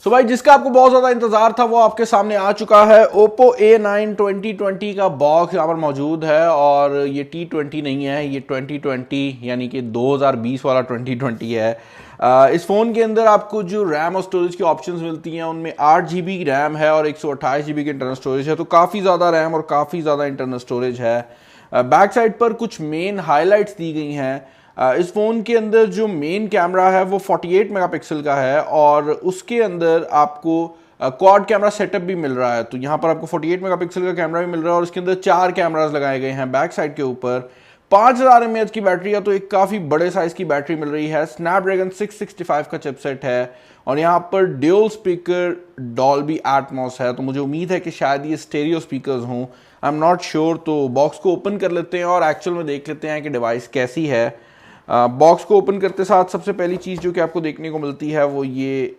सो भाई जिसका आपको बहुत ज़्यादा इंतजार था वो आपके सामने आ चुका है। Oppo A9 2020 का बॉक्स यहाँ पर मौजूद है और ये T20 नहीं है, ये 2020 यानी कि 2020 वाला 2020 है। इस फ़ोन के अंदर आपको जो रैम और स्टोरेज की ऑप्शंस मिलती हैं उनमें 8 GB रैम है और 128 GB की इंटरनल स्टोरेज है, तो काफ़ी ज़्यादा रैम और काफ़ी ज़्यादा इंटरनल स्टोरेज है। बैक साइड पर कुछ मेन हाईलाइट्स दी गई हैं। इस फ़ोन के अंदर जो मेन कैमरा है वो 48 मेगापिक्सल का है और उसके अंदर आपको क्वाड कैमरा सेटअप भी मिल रहा है। तो यहाँ पर आपको 48 मेगापिक्सल का कैमरा भी मिल रहा है और उसके अंदर 4 कैमरास लगाए गए हैं बैक साइड के ऊपर। 5000 mAh की बैटरी है, तो एक काफ़ी बड़े साइज़ की बैटरी मिल रही है। स्नैपड्रैगन 665 का चिपसेट है और यहाँ पर ड्यूल स्पीकर डॉल्बी एटमॉस है, तो मुझे उम्मीद है कि शायद ये स्टेरियो स्पीकर्स हों, आई एम नॉट श्योर। तो बॉक्स को ओपन कर लेते हैं और एक्चुअल में देख लेते हैं कि डिवाइस कैसी है। बॉक्स को ओपन करते साथ सबसे पहली चीज़ जो कि आपको देखने को मिलती है वो ये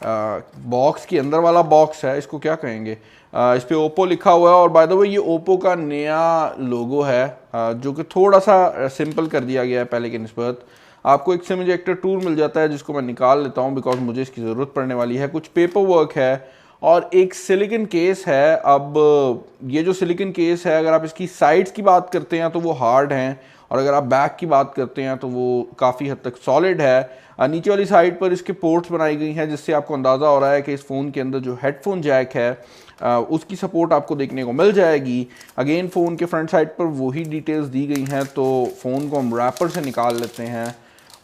बॉक्स के अंदर वाला बॉक्स है, इसको क्या कहेंगे, इस पे ओप्पो लिखा हुआ है और बाय द वे ये ओप्पो का नया लोगो है जो कि थोड़ा सा सिंपल कर दिया गया है पहले की निस्बत। आपको एक सिम इजेक्टर टूल मिल जाता है जिसको मैं निकाल लेता हूँ बिकॉज मुझे इसकी ज़रूरत पड़ने वाली है। कुछ पेपर वर्क है और एक सिलिकन केस है। अब ये जो सिलिकन केस है अगर आप इसकी साइड्स की बात करते हैं तो वो हार्ड हैं और अगर आप बैक की बात करते हैं तो वो काफ़ी हद तक सॉलिड है। नीचे वाली साइड पर इसके पोर्ट्स बनाई गई हैं जिससे आपको अंदाज़ा हो रहा है कि इस फ़ोन के अंदर जो हेडफोन जैक है उसकी सपोर्ट आपको देखने को मिल जाएगी। अगेन फ़ोन के फ्रंट साइड पर वही डिटेल्स दी गई हैं, तो फ़ोन को हम रैपर से निकाल लेते हैं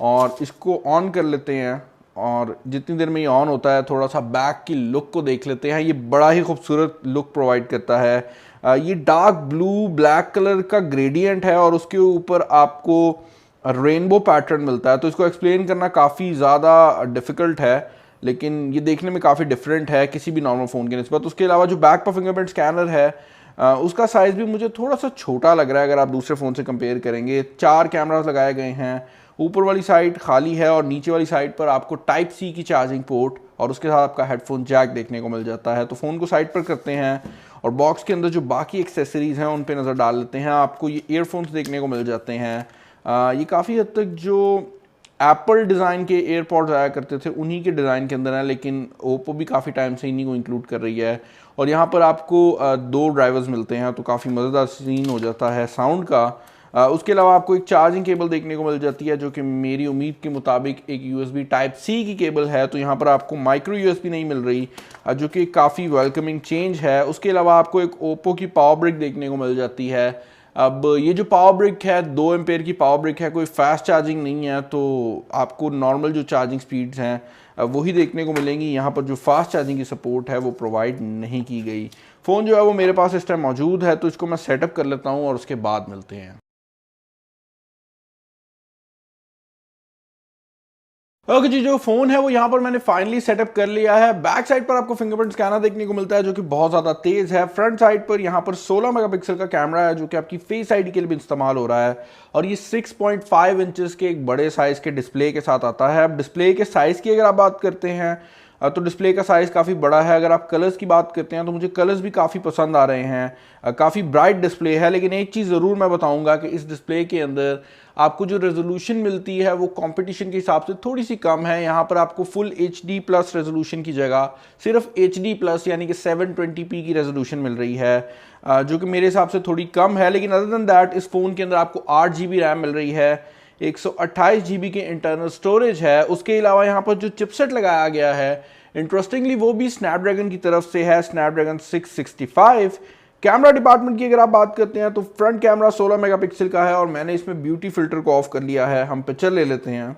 और इसको ऑन कर लेते हैं और जितनी देर में ये ऑन होता है थोड़ा सा बैक की लुक को देख लेते हैं। ये बड़ा ही खूबसूरत लुक प्रोवाइड करता है। ये डार्क ब्लू ब्लैक कलर का ग्रेडियंट है और उसके ऊपर आपको रेनबो पैटर्न मिलता है, तो इसको एक्सप्लेन करना काफ़ी ज़्यादा डिफ़िकल्ट है लेकिन ये देखने में काफ़ी डिफरेंट है किसी भी नॉर्मल फ़ोन के निस्बत। उसके अलावा जो बैक पर फिंगरप्रिंट स्कैनर है उसका साइज़ भी मुझे थोड़ा सा छोटा लग रहा है अगर आप दूसरे फ़ोन से कंपेयर करेंगे। 4 कैमरास लगाए गए हैं, ऊपर वाली साइड खाली है और नीचे वाली साइड पर आपको टाइप सी की चार्जिंग पोर्ट और उसके साथ आपका हेडफोन जैक देखने को मिल जाता है। तो फ़ोन को साइड पर करते हैं और बॉक्स के अंदर जो बाकी एक्सेसरीज़ हैं उन पे नज़र डाल लेते हैं। आपको ये ईयरफोन्स देखने को मिल जाते हैं। ये काफ़ी हद तक जो एप्पल डिज़ाइन के एयरपॉड्स आया करते थे उन्हीं के डिज़ाइन के अंदर है, लेकिन ओप्पो भी काफ़ी टाइम से इन्हीं को इंक्लूड कर रही है। और यहाँ पर आपको 2 ड्राइवर्स मिलते हैं, तो काफ़ी मज़ेदार सीन हो जाता है साउंड का। उसके अलावा आपको एक चार्जिंग केबल देखने को मिल जाती है जो कि मेरी उम्मीद के मुताबिक एक USB टाइप C की केबल है। तो यहाँ पर आपको माइक्रो USB नहीं मिल रही जो कि काफ़ी वेलकमिंग चेंज है। उसके अलावा आपको एक ओप्पो की पावर ब्रिक देखने को मिल जाती है। अब ये जो पावर ब्रिक है 2 एम्पेयर की पावर ब्रिक है, कोई फास्ट चार्जिंग नहीं है, तो आपको नॉर्मल जो चार्जिंग स्पीड्स हैं वही देखने को मिलेंगी। यहाँ पर जो फास्ट चार्जिंग की सपोर्ट है वो प्रोवाइड नहीं की गई। फ़ोन जो है वो मेरे पास इस टाइम मौजूद है, तो इसको मैं सेटअप कर लेता हूँ और उसके बाद मिलते हैं। ओके जी, जो फ़ोन है वो यहाँ पर मैंने फाइनली सेटअप कर लिया है। बैक साइड पर आपको फिंगरप्रिंट स्कैनर देखने को मिलता है जो कि बहुत ज़्यादा तेज़ है। फ्रंट साइड पर यहाँ पर 16 मेगापिक्सल का कैमरा है जो कि आपकी फेस आईडी के लिए भी इस्तेमाल हो रहा है और ये 6.5 इंचेस के एक बड़े साइज़ के डिस्प्ले के साथ आता है। अब डिस्प्ले के साइज़ की अगर आप बात करते हैं तो डिस्प्ले का साइज़ काफ़ी बड़ा है। अगर आप कलर्स की बात करते हैं तो मुझे कलर्स भी काफ़ी पसंद आ रहे हैं। काफ़ी ब्राइट डिस्प्ले है, लेकिन एक चीज़ ज़रूर मैं बताऊंगा कि इस डिस्प्ले के अंदर आपको जो रेजोल्यूशन मिलती है वो कंपटीशन के हिसाब से थोड़ी सी कम है। यहाँ पर आपको फुल HD+ रेजोल्यूशन की जगह सिर्फ HD+ यानी कि 720p की रेजोल्यूशन मिल रही है जो कि मेरे हिसाब से थोड़ी कम है। लेकिन अदर देन दैट इस फ़ोन के अंदर आपको 8 GB रैम मिल रही है, 128 GB के इंटरनल स्टोरेज है। उसके अलावा यहाँ पर जो चिपसेट लगाया गया है इंटरेस्टिंगली वो भी स्नैपड्रैगन की तरफ से है, स्नैपड्रैगन 665। कैमरा डिपार्टमेंट की अगर आप बात करते हैं तो फ्रंट कैमरा 16 मेगापिक्सल का है और मैंने इसमें ब्यूटी फिल्टर को ऑफ कर लिया है। हम पिक्चर ले लेते हैं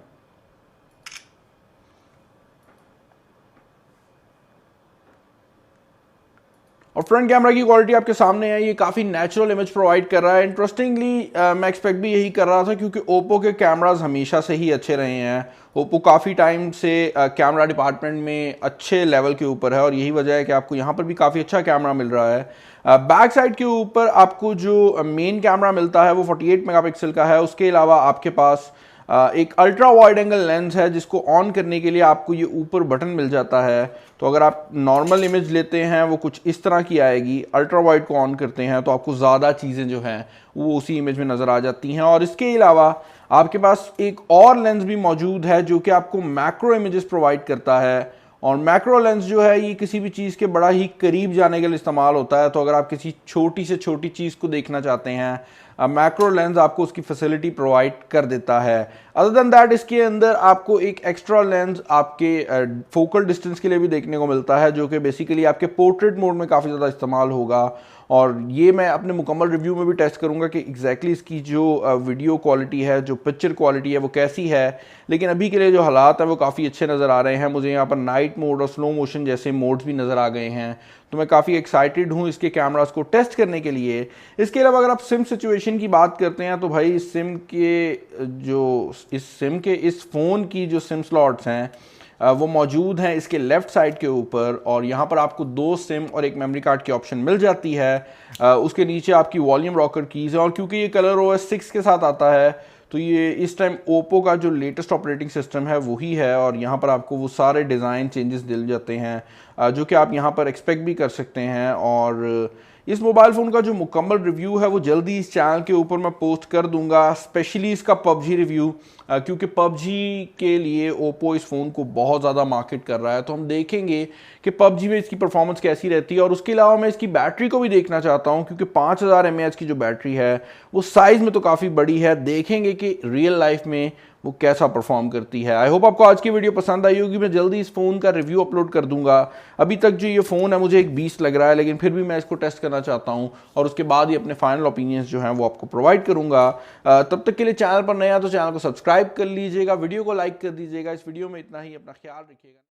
और फ्रंट कैमरा की क्वालिटी आपके सामने है। ये काफ़ी नेचुरल इमेज प्रोवाइड कर रहा है। इंटरेस्टिंगली मैं एक्सपेक्ट भी यही कर रहा था क्योंकि ओप्पो के कैमरास हमेशा से ही अच्छे रहे हैं। ओप्पो काफ़ी टाइम से कैमरा डिपार्टमेंट में अच्छे लेवल के ऊपर है और यही वजह है कि आपको यहाँ पर भी काफ़ी अच्छा कैमरा मिल रहा है। बैक साइड के ऊपर आपको जो मेन कैमरा मिलता है वो 48 मेगापिक्सल का है। उसके अलावा आपके पास एक अल्ट्रा वाइड एंगल लेंस है जिसको ऑन करने के लिए आपको ये ऊपर बटन मिल जाता है। तो अगर आप नॉर्मल इमेज लेते हैं वो कुछ इस तरह की आएगी, अल्ट्रा वाइड को ऑन करते हैं तो आपको ज़्यादा चीज़ें जो हैं वो उसी इमेज में नज़र आ जाती हैं। और इसके अलावा आपके पास एक और लेंस भी मौजूद है जो कि आपको मैक्रो इमेजेस प्रोवाइड करता है और मैक्रो लेंस जो है ये किसी भी चीज़ के बड़ा ही करीब जाने के लिए इस्तेमाल होता है। तो अगर आप किसी छोटी से छोटी चीज़ को देखना चाहते हैं, मैक्रो लेंस आपको उसकी फैसिलिटी प्रोवाइड कर देता है। अदर देन दैट इसके अंदर आपको एक एक्स्ट्रा लेंस आपके फोकल डिस्टेंस के लिए भी देखने को मिलता है, जो कि बेसिकली आपके पोर्ट्रेट मोड में काफ़ी ज़्यादा इस्तेमाल होगा। और ये मैं अपने मुकम्मल रिव्यू में भी टेस्ट करूंगा कि एग्जैक्टली इसकी जो वीडियो क्वालिटी है, जो पिक्चर क्वालिटी है वो कैसी है। लेकिन अभी के लिए जो हालात हैं वो काफ़ी अच्छे नज़र आ रहे हैं। मुझे यहाँ पर नाइट मोड और स्लो मोशन जैसे मोड्स भी नज़र आ गए हैं। तो मैं काफ़ी एक्साइटेड हूँ इसके कैमरास को टेस्ट करने के लिए। इसके अलावा अगर आप सिम सिचुएशन की बात करते हैं तो भाई इस फ़ोन की जो सिम स्लॉट्स हैं वो मौजूद हैं इसके लेफ़्ट साइड के ऊपर, और यहाँ पर आपको 2 सिम और एक मेमोरी कार्ड की ऑप्शन मिल जाती है। उसके नीचे आपकी वॉल्यूम रॉकर कीज़ है, और क्योंकि ये कलर OS 6 के साथ आता है तो ये इस टाइम ओप्पो का जो लेटेस्ट ऑपरेटिंग सिस्टम है वही है। और यहाँ पर आपको वो सारे डिज़ाइन चेंजेस दिल जाते हैं जो कि आप यहाँ पर एक्सपेक्ट भी कर सकते हैं। और इस मोबाइल फ़ोन का जो मुकम्मल रिव्यू है वो जल्दी इस चैनल के ऊपर मैं पोस्ट कर दूंगा, स्पेशली इसका पबजी रिव्यू, क्योंकि पबजी के लिए ओप्पो इस फ़ोन को बहुत ज़्यादा मार्केट कर रहा है। तो हम देखेंगे कि पबजी में इसकी परफॉर्मेंस कैसी रहती है। और उसके अलावा मैं इसकी बैटरी को भी देखना चाहता हूँ, क्योंकि 5000 mAh की जो बैटरी है वो साइज़ में तो काफ़ी बड़ी है। देखेंगे कि रियल लाइफ में वो कैसा परफॉर्म करती है। आई होप आपको आज की वीडियो पसंद आई होगी। मैं जल्दी इस फ़ोन का रिव्यू अपलोड कर दूंगा। अभी तक जो ये फ़ोन है मुझे एक 20 लग रहा है, लेकिन फिर भी मैं इसको टेस्ट करना चाहता हूँ और उसके बाद ही अपने फाइनल ओपिनियंस जो हैं वो आपको प्रोवाइड करूंगा। तब तक के लिए चैनल पर नया तो चैनल को सब्सक्राइब कर लीजिएगा, वीडियो को लाइक कर दीजिएगा। इस वीडियो में इतना ही, अपना ख्याल रखिएगा।